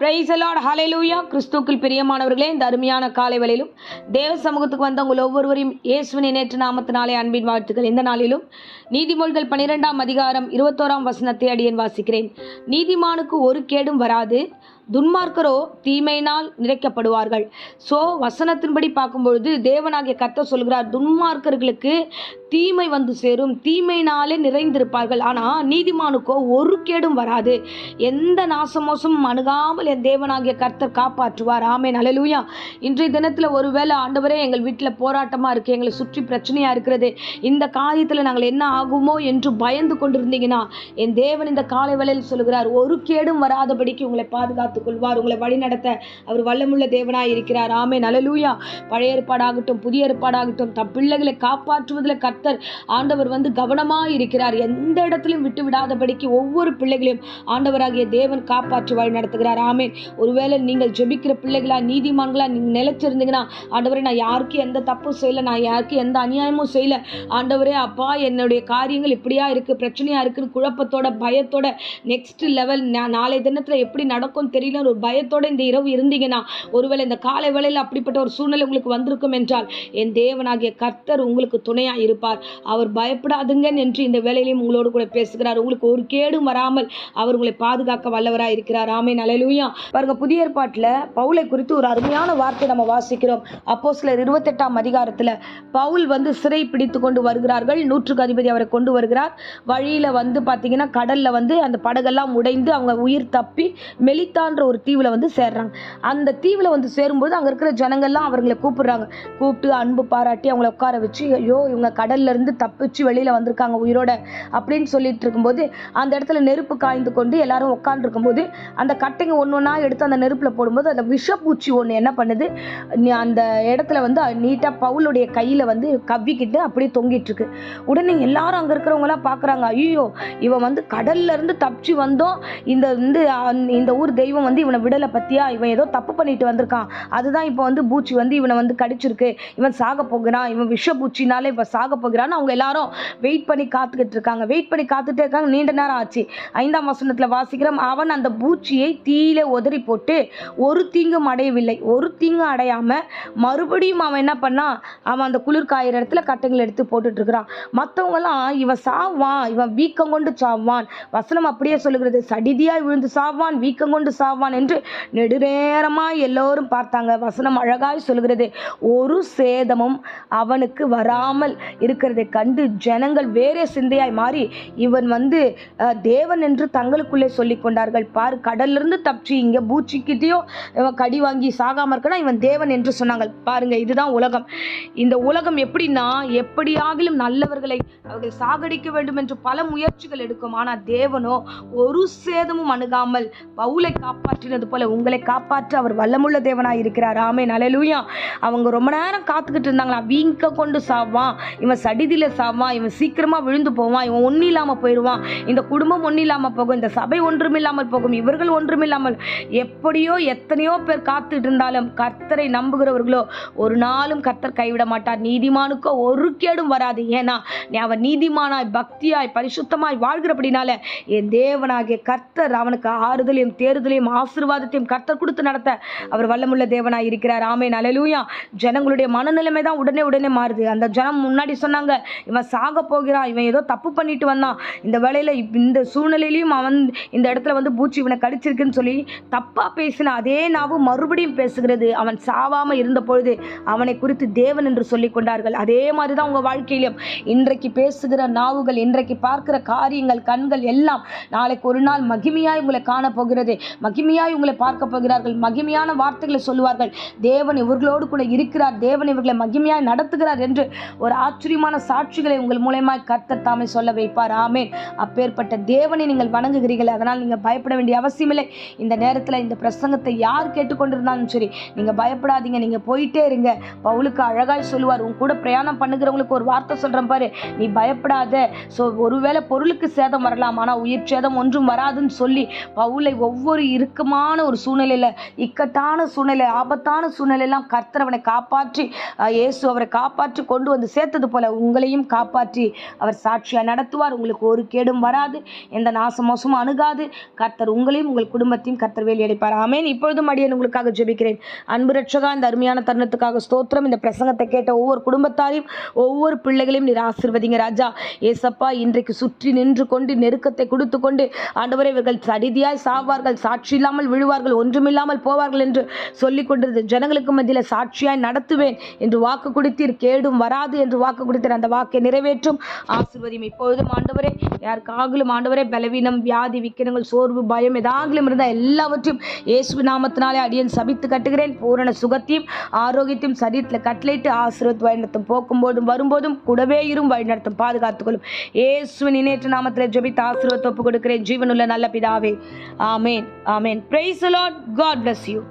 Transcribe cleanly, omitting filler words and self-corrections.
Price the Lord, ஹல்லேலூயா. கிறிஸ்துவுக்குள் பிரியமானவர்களே, இந்த அருமையான காலை வேளையிலும் தேவ சமூகத்துக்கு வந்த உங்கள் ஒவ்வொருவரையும் இயேசுவின் நேற்று நாமத்தினாலே அன்பின் வாழ்த்துக்கள். இந்த நாளிலும் நீதிமொழிகள் 12ஆம் அதிகாரம் 21ஆம் வசனத்தை அடியேன் வாசிக்கிறேன். நீதிமானுக்கு ஒரு கேடும் வராது, துன்மார்க்கரோ தீமையினால் நிறைக்கப்படுவார்கள். வசனத்தின்படி பார்க்கும்பொழுது தேவனாகிய கர்த்தர் சொல்கிறார், துன்மார்க்கர்களுக்கு தீமை வந்து சேரும், தீமையினாலே நிறைந்திருப்பார்கள். ஆனால் நீதிமானுக்கோ ஒரு கேடும் வராது, எந்த நாசமோசமும் அணுகாமல் என் தேவனாகிய கர்த்தர் காப்பாற்றுவார். ஆமென், ஹல்லேலூயா. இன்றைய தினத்தில் ஒருவேளை ஆண்டவரே எங்கள் வீட்டில் போராட்டமாக இருக்குது, எங்களை சுற்றி பிரச்சனையாக இருக்கிறது, இந்த காரியத்தில் நாங்கள் என்ன ஆகுமோ என்று பயந்து கொண்டிருந்தீங்கன்னா என் தேவன் இந்த காலை வேளையில் சொல்கிறார், ஒரு கேடும் வராதபடிக்கு உங்களை பாதுகாத்துக் கொள்வார். உங்களை வழி நடத்த அவர் வல்லமுள்ள தேவனாய் இருக்கிறார். ஆமென், ஹல்லேலூயா. பழைய ஏற்பாடாகட்டும் புதிய ஏற்பாடாகட்டும் தம் பிள்ளைகளை காப்பாற்றுவதில் கர்த்தர் ஆண்டவர் கவனமாக இருக்கிறார். எந்த இடத்திலும் விட்டு விடாதபடிக்கு ஒவ்வொரு பிள்ளைகளையும் ஆண்டவராகிய தேவன் காப்பாற்றி வழி நடத்துகிறார். ஆமென். ஒருவேளை நீங்கள் ஜெபிக்கிற பிள்ளைகளா நீதிமான்களா நீங்கள் நிலைச்சிருந்தீங்கன்னா, ஆண்டவரே நான் யாருக்கும் எந்த தப்பும் செய்யல, நான் யாருக்கும் எந்த அநியாயமும் செய்யல, ஆண்டவரே அப்பா என்னுடைய காரியங்கள் இப்படியா இருக்கு, பிரச்சனையா இருக்குன்னு குழப்பத்தோட பயத்தோட நெக்ஸ்ட் லெவல் நாளைய தினத்தில் எப்படி நடக்கும் தெரியல ஒரு பயத்தோட இந்த இரவு இருந்தீங்கன்னா, ஒருவேளை இந்த காலை வேளையில் அப்படிப்பட்ட ஒரு சூழ்நிலை உங்களுக்கு வந்திருக்கும் என்றால் என் தேவனாகிய கர்த்தர் உங்களுக்கு துணையா இருப்பார். அவர் பயப்படாதுங்க என்று இந்த வேளையிலும் உங்களோடு கூட பேசுகிறார். உங்களுக்கு ஒரு கேடும் வராமல் அவர் உங்களை பாதுகாக்க வல்லவராய் இருக்கிறார். ஆமென், ஹல்லேலூயா. பாருங்க, புதிய ஏற்பாட்டில் பவுலை குறித்து ஒரு அருமையான வார்த்தை நம்ம வாசிக்கிறோம். அப்போஸ்தலர் 28ஆம் அதிகாரத்தில் பவுல் சிறை பிடித்து கொண்டு வருகிறார்கள். 100க்கு அதிபதி அவரை கொண்டு வருகிறார். வழியில் பார்த்தீங்கன்னா கடலில் அந்த படகெல்லாம் உடைந்து அவங்க உயிர் தப்பி மெலித்தான்ற ஒரு தீவில் சேர்றாங்க. அந்த தீவில் சேரும்போது அங்கே இருக்கிற ஜனங்கள்லாம் அவர்களை கூப்பிடுறாங்க. கூப்பிட்டு அன்பு பாராட்டி அவங்கள உட்கார வச்சு, ஐயோ இவங்க கடல்ல இருந்து தப்பிச்சு வெளியில் வந்திருக்காங்க உயிரோட அப்படின்னு சொல்லிட்டு இருக்கும்போது அந்த இடத்துல நெருப்பு காய்ந்து கொண்டு எல்லாரும் உட்காந்துருக்கும்போது அந்த கட்டைங்க ஒன்று ஒன்றா எடுத்து அந்த நெருப்பில் போடும்போது அந்த விஷப்பூச்சி ஒன்று என்ன பண்ணுது, அந்த இடத்துல நீட்டாக பவுலுடைய கையில் கவ்விக்கிட்டு அப்படியே தொங்கிட்டு இருக்கு. உடனே எல்லாரும் அங்கே இருக்கிறவங்களாம் பார்க்குறாங்க, ஐயோ இவன் கடல்ல இருந்து தப்பிச்சு வந்தோம், இந்த ஊர் தெய்வம் இவனை விடலை பத்தியா, இவன் ஏதோ தப்பு பண்ணிட்டு வந்திருக்கான், அதுதான் இப்போ பூச்சி இவனை கடிச்சிருக்கு, இவன் சாக போகிறான், இவன் விஷப்பூச்சினால இப்போ சாக போகிறான்னு அவங்க எல்லாரும் வெயிட் பண்ணி காத்துக்கிட்டு இருக்காங்க. வெயிட் பண்ணி காத்துட்டே இருக்காங்க. நீண்ட நேரம் ஆச்சு. 5ஆம் வசனத்தில் வாசிக்கிறோம், அவன் அந்த பூச்சியை தீயில உதறி போட்டு ஒரு தீங்கும் அடையவில்லை. ஒரு தீங்கும் அடையாம மறுபடியும் அவன் என்ன பண்ணான், அவன் அந்த குளிர் காயிற இடத்துல கட்டைகள் எடுத்து போட்டுட்டு இருக்கிறான். மற்றவங்கலாம் இவன் சாவான், இவன் வீக்கம் கொண்டு சாவான், வசனம் அப்படியே சொல்லுகிறது, சடிதியாய் விழுந்து சாவான், வீக்கம் கொண்டு சாவான் என்று நெடுநேரமாய் எல்லோரும் பார்த்தாங்க. வசனம் அழகாய் சொல்லுகிறது, ஒரு சேதமும் அவனுக்கு வராமல் இருக்கிறதை கண்டு ஜனங்கள் வேறே சிந்தையாய் மாறி இவன் தேவன் என்று தங்களுக்குள்ளே சொல்லிக் கொண்டார்கள். பாரு, கடல்ல இருந்து தப்பிச்சு இங்க பூச்சிக்கிட்டேயோ இவன் கடி வாங்கி சாகாம இருக்கனா இவன் தேவன் என்று சொன்னாங்க. பாருங்க, இதுதான் உலகம். இந்த உலகம் எப்படின்னா, எப்படியாகிலும் நல்லவர்களை அவர்கள் சாகடிக்க வேண்டும் என்று பல முயற்சிகள் எடுக்கும். ஆனா தேவனோ ஒரு சேதமும் அணுகாமல் பவுலை காப்பாற்றினது போல உங்களை காப்பாற்ற அவர் வல்லமுள்ள தேவனாய் இருக்கிறார். ஆமென், ஹல்லேலூயா. அவங்க ரொம்ப நேரம் காத்துக்கிட்டு இருந்தாங்களா, வீங்க கொண்டு சாவான், இவன் சடிதில சாவான், இவன் சீக்கிரமா விழுந்து போவான், இவன் ஒன்றும் இல்லாமல் போயிடுவான், இந்த குடும்பம் ஒன்றும் இல்லாமல் போகும், இந்த சபை ஒன்றுமில்லாமல் போகும், இவர்கள் ஒன்றுமில்லாமல், எப்படியோ எத்தனையோ பேர் காத்துட்டு இருந்தாலும் கர்த்தரை நம்புகிறவர்களோ ஒரு நாளும் கர்த்தர் கைவிட மாட்டார். நீதிமானுக்கோ ஒரு கேடும் வராது. ஏன்னா அவன் நீதிமானாய் பக்தியாய் பரிசுத்தமாய் வாழ்கிறபடினால என் தேவனாகிய கர்த்தர் அவனுக்கு ஆறுதலையும் தேறுதலையும் ஆசீர்வாதத்தையும் கர்த்தர் கொடுத்து நடத்த அவர் வல்லமுள்ள தேவனாய் இருக்கிறார். ஆமென், ஹல்லேலூயா. ஜனங்களுடைய மனநிலைமை தான் உடனே மாறுது. அந்த ஜனம் முன்னாடி சொன்னாங்க, இவன் சாக போகிறான், இவன் ஏதோ தப்பு பண்ணிட்டு வந்தான், இந்த வேளையில இந்த சூழ்நிலையிலையும் அவன் இந்த இடத்துல பூச்சி இவனை கடிச்சிருக்குன்னு சொல்லி தப்பா பேசின அதே நாவு மறுபடியும் பேசுகிறது. அவன் சாவாம இருந்த பொழுது அவனை குறித்து தேவன் என்று சொல்லிக் கொண்டார்கள். அதே மாதிரிதான் உங்க வாழ்க்கையிலும் இன்றைக்கு பேசுகிற நாவுகள், இன்றைக்கு பார்க்கிற காரியங்கள், கண்கள் எல்லாம் நாளைக்கு ஒரு நாள் மகிமையாய் உங்களை காண போகிறது, மகிமையாய் உங்களை பார்க்க போகிறார்கள், மகிமையான வார்த்தைகளை சொல்லுவார்கள். தேவன் இவர்களோடு கூட இருக்கிறார், தேவன் இவர்களை மகிமையாய் நடத்துகிறார் என்று ஒரு ஆச்சரியமான சாட்சிகளை உங்கள் மூலமாய் கர்த்தர் தாமே சொல்ல வைப்பார். ஆமென். அப்பேற்பட்ட தேவனை நீங்கள் வணங்குகிறீர்கள், அதனால் நீங்கள் பயப்பட வேண்டிய அவசியமில்லை. இந்த நேரத்தில் இந்த பிரசங்கத்தை யார் கேட்டுக்கொண்டிருந்தாலும் சரி, நீங்கள் பயப்படாதீங்க, நீங்கள் போயிட்டே இருங்க. பவுலுக்கு அழகாய் சொல்லுவார், உன் கூட பிரயாணம் பண்ணுகிறவங்களுக்கு ஒரு வார்த்தை சொல்கிறேன் பாரு, நீ பயப்படாத. ஒருவேளை பொருளுக்கு சேதம் வரலாம், ஆனால் உயிர் சேதம் ஒன்றும் வராதுன்னு சொல்லி பவுலை ஒவ்வொரு நெருக்கமான ஒரு சூழ்நிலையில், இக்கட்டான சூழ்நிலை, ஆபத்தான சூழ்நிலையெல்லாம் கர்த்தர் அவனை காப்பாற்றி, இயேசு அவரை காப்பாற்றி கொண்டு வந்து சேர்த்தது போல உங்களையும் காப்பாற்றி அவர் சாட்சியாக நடத்துவார். உங்களுக்கு ஒரு கேடும் வராது, எந்த நாச மோசமும் அணுகாது. கர்த்தர் உங்களையும் உங்கள் குடும்பத்தையும் கர்த்தர் வேலையடைப்பார். ஆமென். இப்பொழுதும் அடியேன் உங்களுக்காக ஜெபிக்கிறேன். அன்பு ரட்சகா, இந்த அருமையான தருணத்துக்காக ஸ்தோத்திரம். இந்த பிரசங்கத்தை கேட்ட ஒவ்வொரு குடும்பத்தாரையும், ஒவ்வொரு பிள்ளைகளையும் நீர் ஆசீர்வதிங்க ராஜா. ஏசப்பா, இன்றைக்கு சுற்றி நின்று கொண்டு நெருக்கத்தை கொடுத்து கொண்டு ஆண்டவரே, இவர்கள் சடிதியாய் சாவார்கள், சாட்சி இல்லாமல் விழுவார்கள், ஒன்றுமில்லாமல் போவார்கள் என்று சொல்லிக் கொண்டிருந்த ஜனங்களுக்கு மத்தியில் சாட்சியாய் நடத்துவேன் என்று வாக்கு கொடுத்தீர். கேடும் வராது என்று வாக்கு கொடுத்தீர். அந்த வாக்கை நிறைவேற்றும் ஆசீர்வதியும். இப்பொழுதும் ஆண்டவரே, யாருக்காகலும் ஆண்டவரே பலவீனம், வியாதி, விக்கிரங்கள், சோர்வு, பயம் ஏதாகலும் இருந்தால் எல்லாவற்றையும் இயேசு நாமத்தினாலே அடியேன் சபித்து கட்டுகிறேன். பூரண சுகத்தையும் ஆரோக்கியத்தையும் சரீரத்தில் கட்டளையிட்டு ஆசீர்வாத வழிநடத்தும். போகும்போதும் வரும்போதும் கூடவே இரும், வழிநடத்தும், பாதுகாத்துக்கொள்ளும். இயேசுவின் இணையற்ற நாமத்தில் ஜெபித்து ஆசீர்வாதத்தை ஒப்பு கொடுக்கிறேன் ஜீவனுள்ள நல்ல பிதாவே. ஆமேன். ஆமேன். Praise the Lord. God bless you.